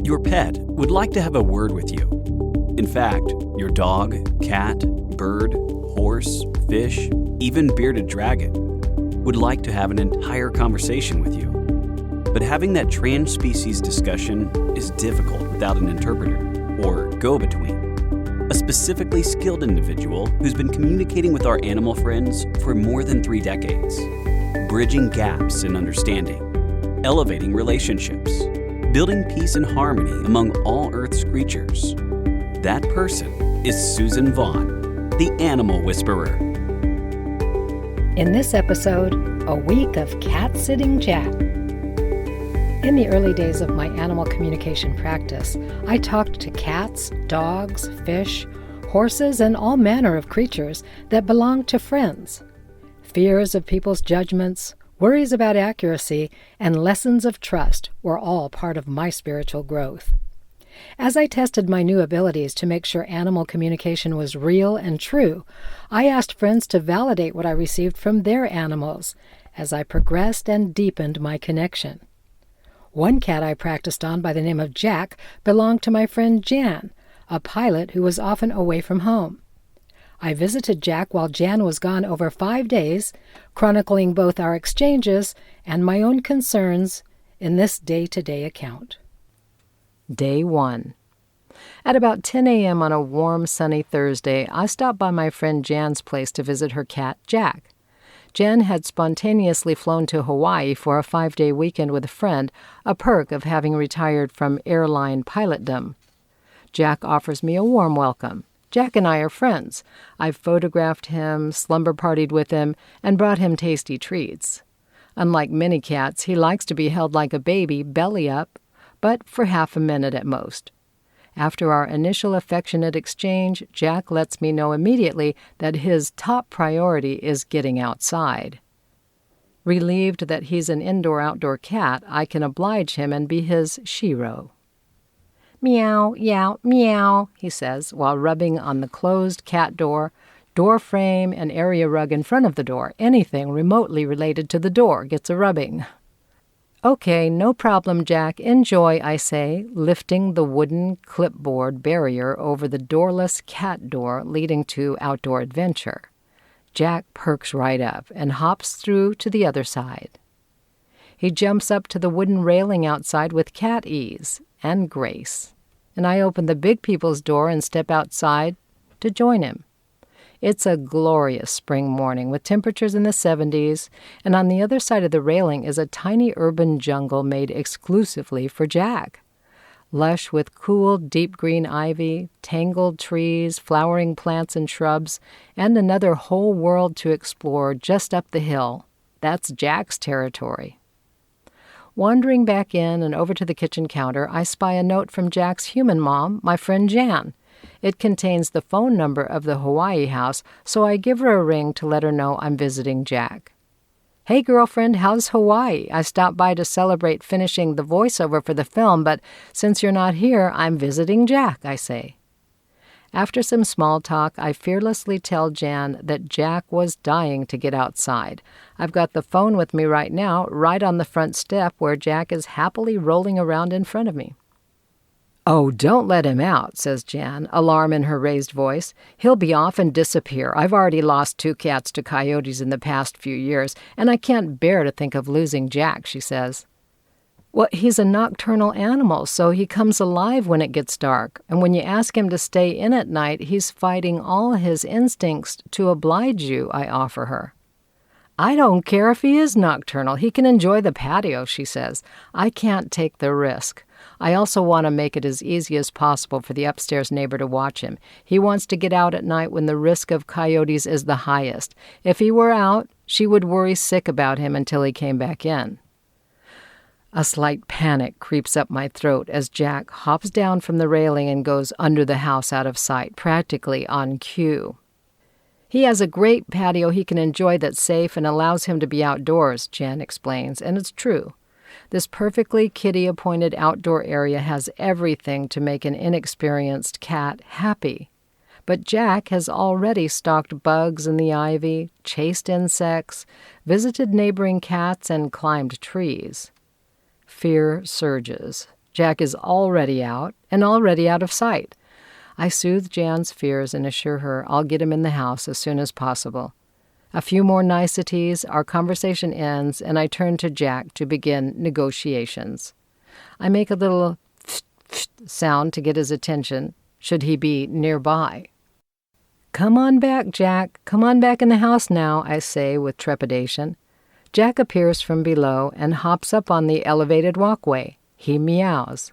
Your pet would like to have a word with you. In fact, your dog, cat, bird, horse, fish, even bearded dragon would like to have an entire conversation with you. But having that trans-species discussion is difficult without an interpreter or go-between, a specifically skilled individual who's been communicating with our animal friends for more than 3 decades, bridging gaps in understanding, elevating relationships, building peace and harmony among all Earth's creatures. That person is Suzan Vaughn, the Animal Whisperer. In this episode, a week of cat-sitting Jack. In the early days of my animal communication practice, I talked to cats, dogs, fish, horses, and all manner of creatures that belonged to friends. Fears of people's judgments, worries about accuracy, and lessons of trust were all part of my spiritual growth. As I tested my new abilities to make sure animal communication was real and true, I asked friends to validate what I received from their animals as I progressed and deepened my connection. One cat I practiced on by the name of Jack belonged to my friend Jan, a pilot who was often away from home. I visited Jack while Jan was gone over 5 days, chronicling both our exchanges and my own concerns in this day-to-day account. Day 1. At about 10 a.m. on a warm, sunny Thursday, I stopped by my friend Jan's place to visit her cat, Jack. Jan had spontaneously flown to Hawaii for a 5-day weekend with a friend, a perk of having retired from airline pilotdom. Jack offers me a warm welcome. Jack and I are friends. I've photographed him, slumber partied with him, and brought him tasty treats. Unlike many cats, he likes to be held like a baby, belly up, but for half a minute at most. After our initial affectionate exchange, Jack lets me know immediately that his top priority is getting outside. Relieved that he's an indoor-outdoor cat, I can oblige him and be his shero. Meow, yow, meow, he says, while rubbing on the closed cat door frame, and area rug in front of the door. Anything remotely related to the door gets a rubbing. Okay, no problem, Jack. Enjoy, I say, lifting the wooden clipboard barrier over the doorless cat door leading to outdoor adventure. Jack perks right up and hops through to the other side. He jumps up to the wooden railing outside with cat ease and grace, and I open the big people's door and step outside to join him. It's a glorious spring morning with temperatures in the 70s, and on the other side of the railing is a tiny urban jungle made exclusively for Jack. Lush with cool, deep green ivy, tangled trees, flowering plants and shrubs, and another whole world to explore just up the hill. That's Jack's territory. Wandering back in and over to the kitchen counter, I spy a note from Jack's human mom, my friend Jan. It contains the phone number of the Hawaii house, so I give her a ring to let her know I'm visiting Jack. Hey, girlfriend, how's Hawaii? I stopped by to celebrate finishing the voiceover for the film, but since you're not here, I'm visiting Jack, I say. After some small talk, I fearlessly tell Jan that Jack was dying to get outside. I've got the phone with me right now, right on the front step where Jack is happily rolling around in front of me. Oh, don't let him out, says Jan, alarm in her raised voice. He'll be off and disappear. I've already lost 2 cats to coyotes in the past few years, and I can't bear to think of losing Jack, she says. Well, he's a nocturnal animal, so he comes alive when it gets dark, and when you ask him to stay in at night, he's fighting all his instincts to oblige you, I offer her. I don't care if he is nocturnal. He can enjoy the patio, she says. I can't take the risk. I also want to make it as easy as possible for the upstairs neighbor to watch him. He wants to get out at night when the risk of coyotes is the highest. If he were out, she would worry sick about him until he came back in. A slight panic creeps up my throat as Jack hops down from the railing and goes under the house out of sight, practically on cue. He has a great patio he can enjoy that's safe and allows him to be outdoors, Jan explains, and it's true. This perfectly kitty-appointed outdoor area has everything to make an inexperienced cat happy. But Jack has already stalked bugs in the ivy, chased insects, visited neighboring cats, and climbed trees. Fear surges. Jack is already out and already out of sight. I soothe Jan's fears and assure her I'll get him in the house as soon as possible. A few more niceties, our conversation ends, and I turn to Jack to begin negotiations. I make a little sound to get his attention, should he be nearby. "Come on back, Jack. Come on back in the house now," I say with trepidation. Jack appears from below and hops up on the elevated walkway. He meows.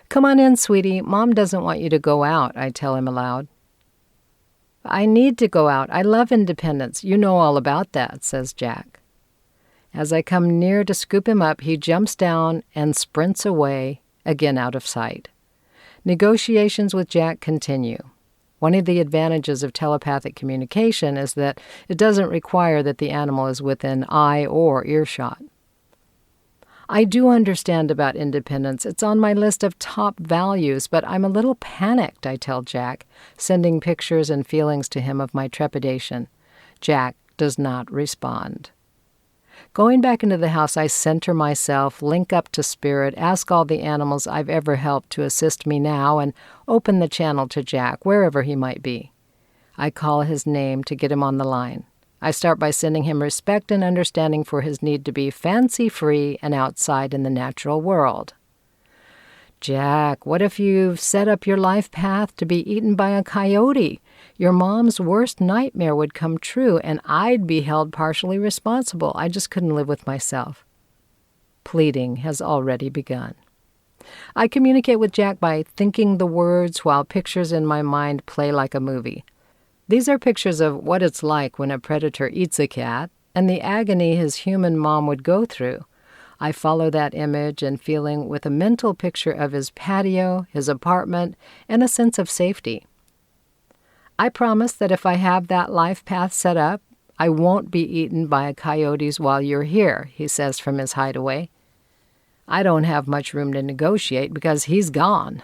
"Come on in, sweetie. Mom doesn't want you to go out," I tell him aloud. "I need to go out. I love independence. You know all about that," says Jack. As I come near to scoop him up, he jumps down and sprints away, again out of sight. Negotiations with Jack continue. One of the advantages of telepathic communication is that it doesn't require that the animal is within eye or earshot. I do understand about independence. It's on my list of top values, but I'm a little panicked, I tell Jack, sending pictures and feelings to him of my trepidation. Jack does not respond. Going back into the house, I center myself, link up to spirit, ask all the animals I've ever helped to assist me now, and open the channel to Jack, wherever he might be. I call his name to get him on the line. I start by sending him respect and understanding for his need to be fancy-free and outside in the natural world. "Jack, what if you've set up your life path to be eaten by a coyote? Your mom's worst nightmare would come true, and I'd be held partially responsible. I just couldn't live with myself." Pleading has already begun. I communicate with Jack by thinking the words while pictures in my mind play like a movie. These are pictures of what it's like when a predator eats a cat and the agony his human mom would go through. I follow that image and feeling with a mental picture of his patio, his apartment, and a sense of safety. I promise that if I have that life path set up, I won't be eaten by coyotes while you're here, he says from his hideaway. I don't have much room to negotiate because he's gone.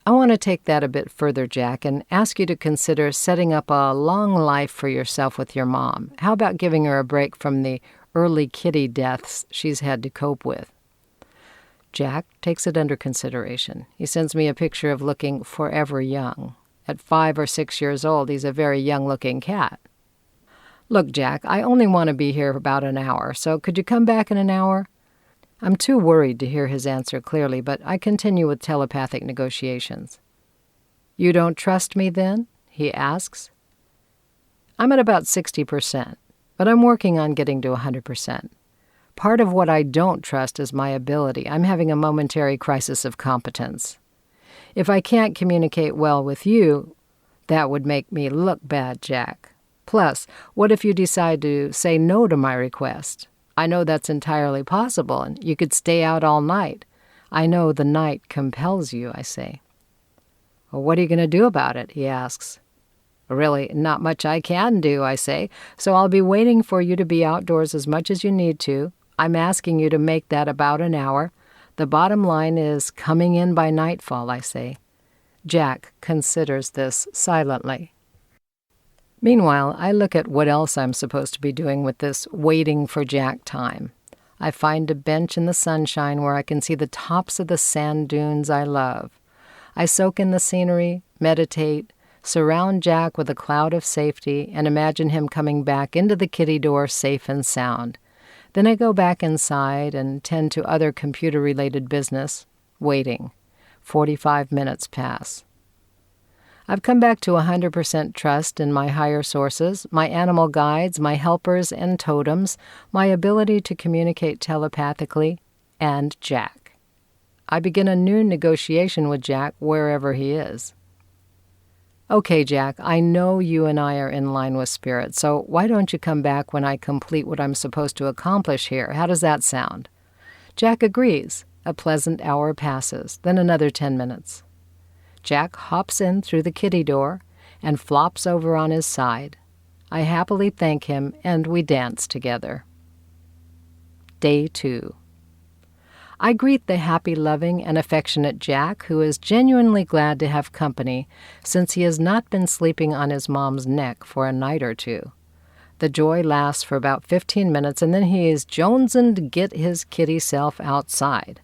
I want to take that a bit further, Jack, and ask you to consider setting up a long life for yourself with your mom. How about giving her a break from the early kitty deaths she's had to cope with? Jack takes it under consideration. He sends me a picture of looking forever young. At 5 or 6 years old, he's a very young-looking cat. "Look, Jack, I only want to be here for about an hour, so could you come back in an hour?" I'm too worried to hear his answer clearly, but I continue with telepathic negotiations. "You don't trust me then?" he asks. I'm at about 60%, but I'm working on getting to 100%. Part of what I don't trust is my ability. I'm having a momentary crisis of competence. If I can't communicate well with you, that would make me look bad, Jack. Plus, what if you decide to say no to my request? I know that's entirely possible, and you could stay out all night. I know the night compels you, I say. "Well, what are you going to do about it?" he asks. "Really, not much I can do," I say, "so I'll be waiting for you to be outdoors as much as you need to. I'm asking you to make that about an hour. The bottom line is coming in by nightfall," I say. Jack considers this silently. Meanwhile, I look at what else I'm supposed to be doing with this waiting for Jack time. I find a bench in the sunshine where I can see the tops of the sand dunes I love. I soak in the scenery, meditate, surround Jack with a cloud of safety, and imagine him coming back into the kitty door safe and sound. Then I go back inside and tend to other computer-related business, waiting. 45 minutes pass. I've come back to 100% trust in my higher sources, my animal guides, my helpers and totems, my ability to communicate telepathically, and Jack. I begin a new negotiation with Jack wherever he is. "Okay, Jack, I know you and I are in line with spirit, so why don't you come back when I complete what I'm supposed to accomplish here? How does that sound?" Jack agrees. A pleasant hour passes, then another 10 minutes. Jack hops in through the kitty door and flops over on his side. I happily thank him, and we dance together. Day 2. I greet the happy, loving, and affectionate Jack, who is genuinely glad to have company since he has not been sleeping on his mom's neck for a night or two. The joy lasts for about 15 minutes, and then he is jonesing to get his kitty self outside.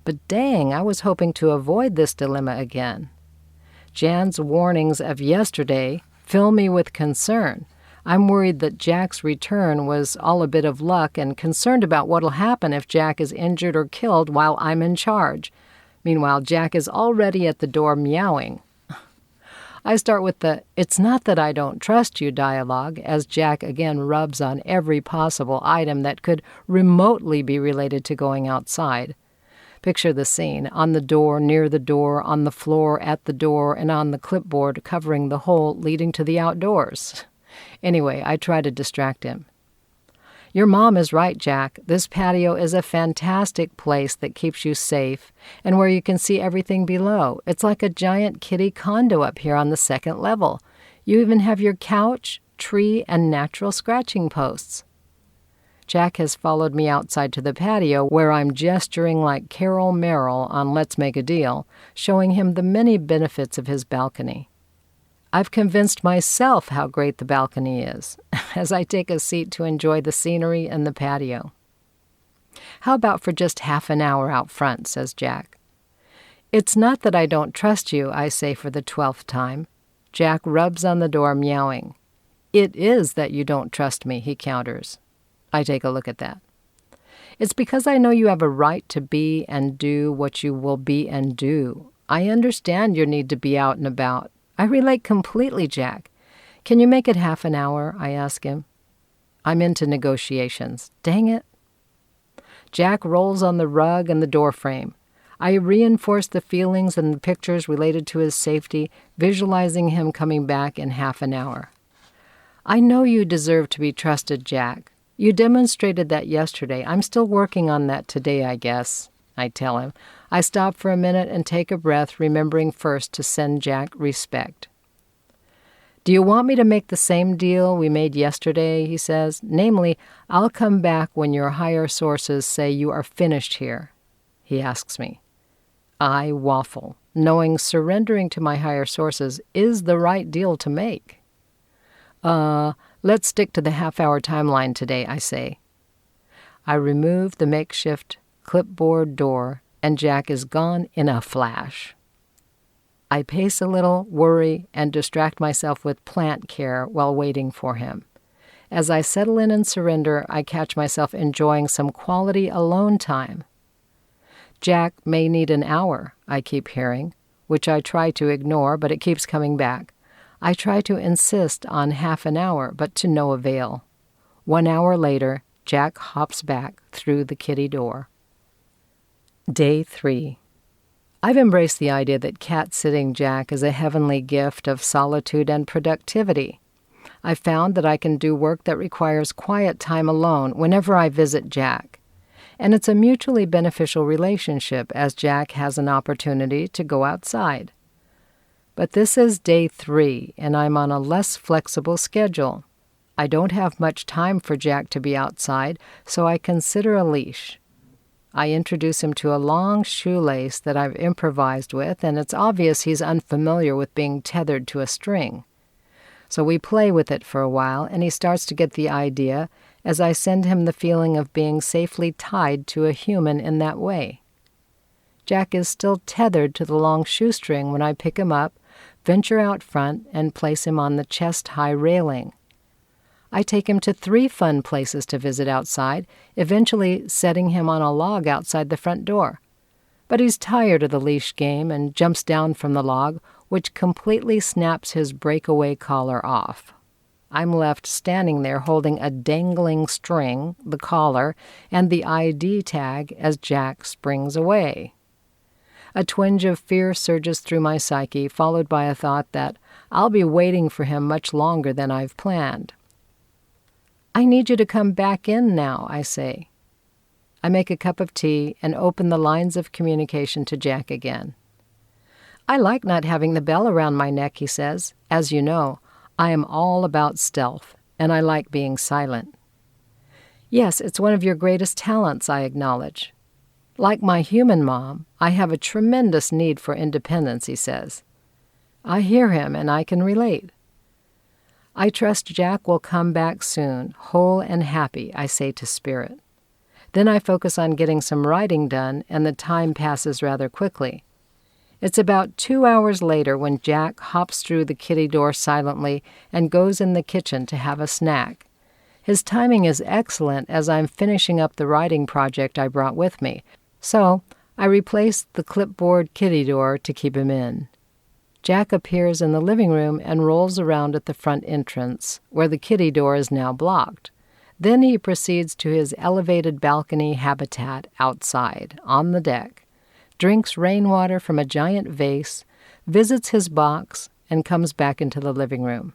But dang, I was hoping to avoid this dilemma again. Jan's warnings of yesterday fill me with concern. I'm worried that Jack's return was all a bit of luck and concerned about what'll happen if Jack is injured or killed while I'm in charge. Meanwhile, Jack is already at the door meowing. I start with the "it's not that I don't trust you" dialogue as Jack again rubs on every possible item that could remotely be related to going outside. Picture the scene: on the door, near the door, on the floor, at the door, and on the clipboard covering the hole leading to the outdoors. Anyway, I try to distract him. "Your mom is right, Jack. This patio is a fantastic place that keeps you safe and where you can see everything below. It's like a giant kiddie condo up here on the second level. You even have your couch, tree, and natural scratching posts." Jack has followed me outside to the patio where I'm gesturing like Carol Merrill on Let's Make a Deal, showing him the many benefits of his balcony. I've convinced myself how great the balcony is as I take a seat to enjoy the scenery and the patio. "How about for just half an hour out front?" says Jack. "It's not that I don't trust you," I say for the 12th time. Jack rubs on the door, meowing. "It is that you don't trust me," he counters. I take a look at that. "It's because I know you have a right to be and do what you will be and do. I understand your need to be out and about. I relate completely, Jack. Can you make it half an hour?" I ask him. I'm into negotiations. Dang it. Jack rolls on the rug and the door frame. I reinforce the feelings and the pictures related to his safety, visualizing him coming back in half an hour. "I know you deserve to be trusted, Jack. You demonstrated that yesterday. I'm still working on that today, I guess," I tell him. I stop for a minute and take a breath, remembering first to send Jack respect. "Do you want me to make the same deal we made yesterday?" he says. "Namely, I'll come back when your higher sources say you are finished here," he asks me. I waffle, knowing surrendering to my higher sources is the right deal to make. Let's stick to the half-hour timeline today," I say. I remove the makeshift clipboard door, and Jack is gone in a flash. I pace a little, worry, and distract myself with plant care while waiting for him. As I settle in and surrender, I catch myself enjoying some quality alone time. "Jack may need an hour," I keep hearing, which I try to ignore, but it keeps coming back. I try to insist on half an hour, but to no avail. 1 hour later, Jack hops back through the kitty door. Day 3. I've embraced the idea that cat-sitting Jack is a heavenly gift of solitude and productivity. I've found that I can do work that requires quiet time alone whenever I visit Jack. And it's a mutually beneficial relationship as Jack has an opportunity to go outside. But this is day 3, and I'm on a less flexible schedule. I don't have much time for Jack to be outside, so I consider a leash. I introduce him to a long shoelace that I've improvised with, and it's obvious he's unfamiliar with being tethered to a string. So we play with it for a while, and he starts to get the idea as I send him the feeling of being safely tied to a human in that way. Jack is still tethered to the long shoestring when I pick him up, venture out front, and place him on the chest-high railing. I take him to 3 fun places to visit outside, eventually setting him on a log outside the front door. But he's tired of the leash game and jumps down from the log, which completely snaps his breakaway collar off. I'm left standing there holding a dangling string, the collar, and the ID tag as Jack springs away. A twinge of fear surges through my psyche, followed by a thought that I'll be waiting for him much longer than I've planned. "I need you to come back in now," I say. I make a cup of tea and open the lines of communication to Jack again. "I like not having the bell around my neck," he says. "As you know, I am all about stealth, and I like being silent." "Yes, it's one of your greatest talents," I acknowledge. "Like my human mom, I have a tremendous need for independence," he says. I hear him, and I can relate. "I trust Jack will come back soon, whole and happy," I say to Spirit. Then I focus on getting some writing done, and the time passes rather quickly. It's about 2 hours later when Jack hops through the kitty door silently and goes in the kitchen to have a snack. His timing is excellent as I'm finishing up the writing project I brought with me, so I replaced the clipboard kitty door to keep him in. Jack appears in the living room and rolls around at the front entrance, where the kitty door is now blocked. Then he proceeds to his elevated balcony habitat outside, on the deck, drinks rainwater from a giant vase, visits his box, and comes back into the living room.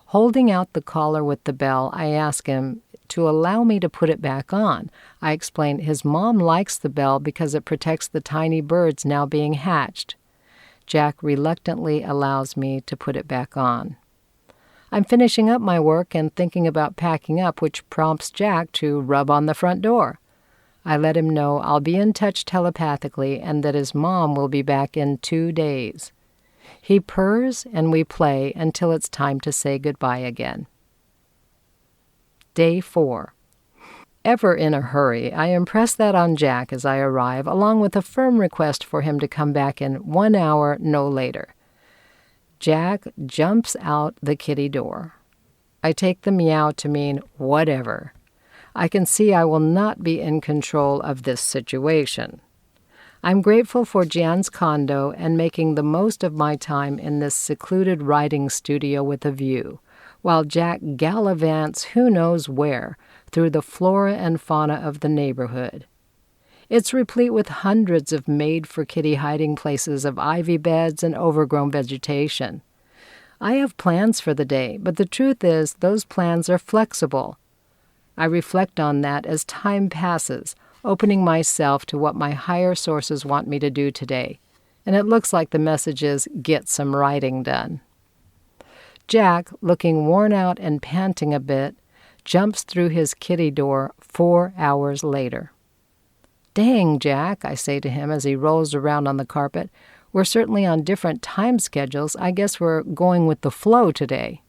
Holding out the collar with the bell, I ask him to allow me to put it back on. I explain his mom likes the bell because it protects the tiny birds now being hatched. Jack reluctantly allows me to put it back on. I'm finishing up my work and thinking about packing up, which prompts Jack to rub on the front door. I let him know I'll be in touch telepathically and that his mom will be back in 2 days. He purrs and we play until it's time to say goodbye again. Day 4. Ever in a hurry, I impress that on Jack as I arrive, along with a firm request for him to come back in 1 hour, no later. Jack jumps out the kitty door. I take the meow to mean whatever. I can see I will not be in control of this situation. I'm grateful for Jan's condo and making the most of my time in this secluded writing studio with a view, while Jack gallivants who knows where through the flora and fauna of the neighborhood. It's replete with hundreds of made-for-kitty hiding places of ivy beds and overgrown vegetation. I have plans for the day, but the truth is those plans are flexible. I reflect on that as time passes, opening myself to what my higher sources want me to do today. And it looks like the message is, get some writing done. Jack, looking worn out and panting a bit, jumps through his kitty door 4 hours later. Dang, Jack, I say to him as he rolls around on the carpet. We're certainly on different time schedules. I guess we're going with the flow today.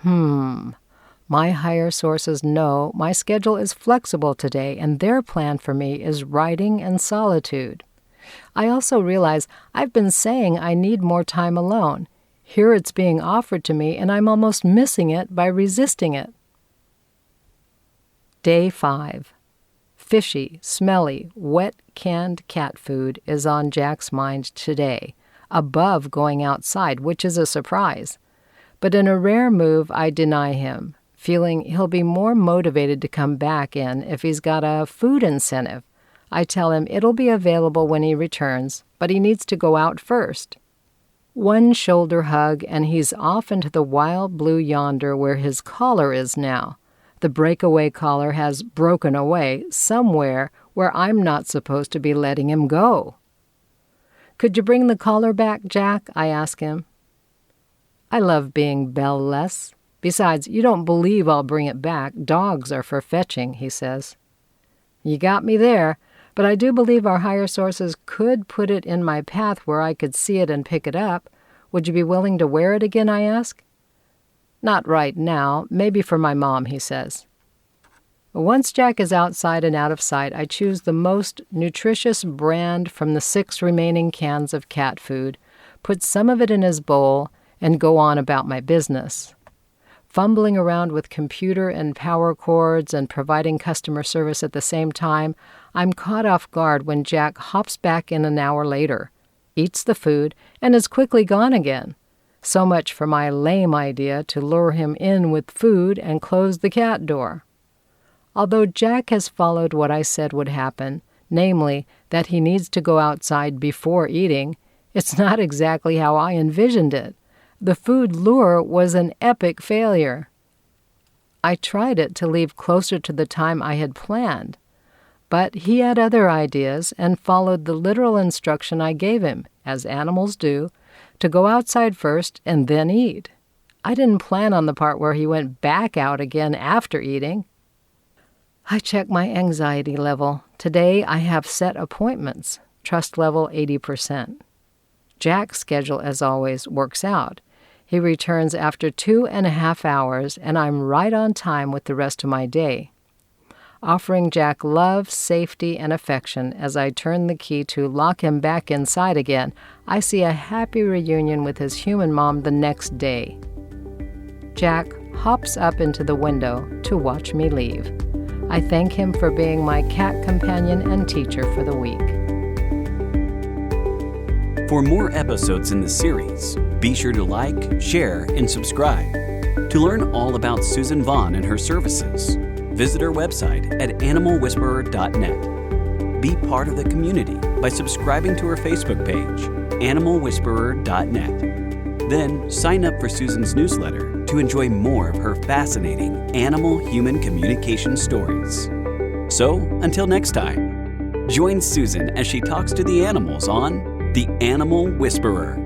My higher sources know my schedule is flexible today, and their plan for me is writing and solitude. I also realize I've been saying I need more time alone. Here it's being offered to me, and I'm almost missing it by resisting it. Day 5. Fishy, smelly, wet canned cat food is on Jack's mind today, above going outside, which is a surprise. But in a rare move, I deny him, feeling he'll be more motivated to come back in if he's got a food incentive. I tell him it'll be available when he returns, but he needs to go out first. One shoulder hug, and he's off into the wild blue yonder where his collar is now. The breakaway collar has broken away somewhere where I'm not supposed to be letting him go. Could you bring the collar back, Jack? I ask him. I love being bell-less. Besides, you don't believe I'll bring it back. Dogs are for fetching, he says. You got me there, but I do believe our higher sources could put it in my path where I could see it and pick it up. Would you be willing to wear it again, I ask? Not right now, maybe for my mom, he says. Once Jack is outside and out of sight, I choose the most nutritious brand from the 6 remaining cans of cat food, put some of it in his bowl, and go on about my business. Fumbling around with computer and power cords and providing customer service at the same time, I'm caught off guard when Jack hops back in an hour later, eats the food, and is quickly gone again. So much for my lame idea to lure him in with food and close the cat door. Although Jack has followed what I said would happen, namely that he needs to go outside before eating, it's not exactly how I envisioned it. The food lure was an epic failure. I tried it to leave closer to the time I had planned, but he had other ideas and followed the literal instruction I gave him, as animals do, to go outside first and then eat. I didn't plan on the part where he went back out again after eating. I check my anxiety level. Today I have set appointments, trust level 80%. Jack's schedule, as always, works out. He returns after 2.5 hours, and I'm right on time with the rest of my day. offering Jack love, safety, and affection. As I turn the key to lock him back inside again, I see a happy reunion with his human mom the next day. Jack hops up into the window to watch me leave. I thank him for being my cat companion and teacher for the week. For more episodes in the series, be sure to like, share, and subscribe. To learn all about Suzan Vaughn and her services, visit her website at animalwhisperer.net. Be part of the community by subscribing to her Facebook page, animalwhisperer.net. Then sign up for Suzan's newsletter to enjoy more of her fascinating animal-human communication stories. So, until next time, join Suzan as she talks to the animals on The Animal Whisperer.